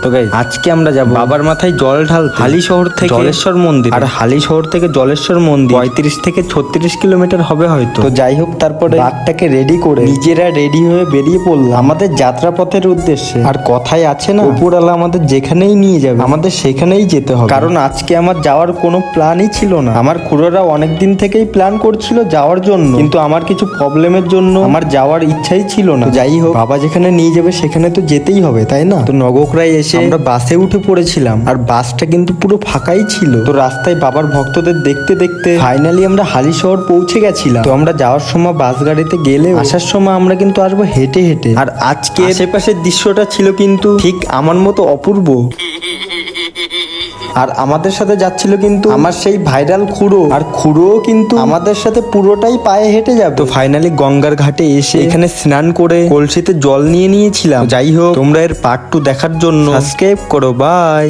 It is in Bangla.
তো গাইস আজকে আমরা যাব বাবার মাথায় জল ঢালতে হালি শহর থেকে জলেশ্বর মন্দির। আর হালি শহর থেকে জলেশ্বর মন্দির 35 থেকে 36 কিলোমিটার হবে হয়তো। তো যাই হোক, তারপরে বাঘটাকে রেডি করে নিজেরা রেডি হয়ে বেরিয়ে পড়লাম আমাদের যাত্রাপথের উদ্দেশ্যে। আর কথাই আছে না, উপরওয়ালা আমাদের যেখানেই নিয়ে যাবে আমাদের সেখানেই যেতে হবে। কারণ আজকে আমার যাওয়ার কোনো প্ল্যানই ছিল না। আমার খুড়োরা অনেকদিন থেকেই প্ল্যান করছিল যাওয়ার জন্য, কিন্তু আমার কিছু প্রবলেমের জন্য আমার যাওয়ার ইচ্ছাই ছিল না। যাই হোক, বাবা যেখানে নিয়ে যাবে সেখানে তো যেতেই হবে, তাই না? তো নগকরাই এসে আমরা বাসে উঠে পড়েছিলাম, আর বাসটা কিন্তু পুরো ফাঁকাই ছিল। তো রাস্তায় বাবার ভক্তদের দেখতে দেখতে ফাইনালি আমরা হালি শহর পৌঁছে গেছিলাম। তো আমরা যাওয়ার সময় বাস গাড়িতে গেলে আসার সময় আমরা কিন্তু আসবো হেঁটে হেঁটে। আর আজকে আশেপাশের দৃশ্যটা ছিল কিন্তু ঠিক আমার মতো অপূর্ব। আর আমাদের সাথে যাচ্ছিল কিন্তু আমার সেই ভাইরাল খুড়ো, আর খুড়োও কিন্তু আমাদের সাথে পুরোটাই পায়ে হেঁটে যাবে। তো ফাইনালি গঙ্গার ঘাটে এসে এখানে স্নান করে কলসিতে জল নিয়ে নিয়েছিলাম। যাই হোক, তোমরা এর পার্ট 2 দেখার জন্য সাবস্ক্রাইব করো। বাই।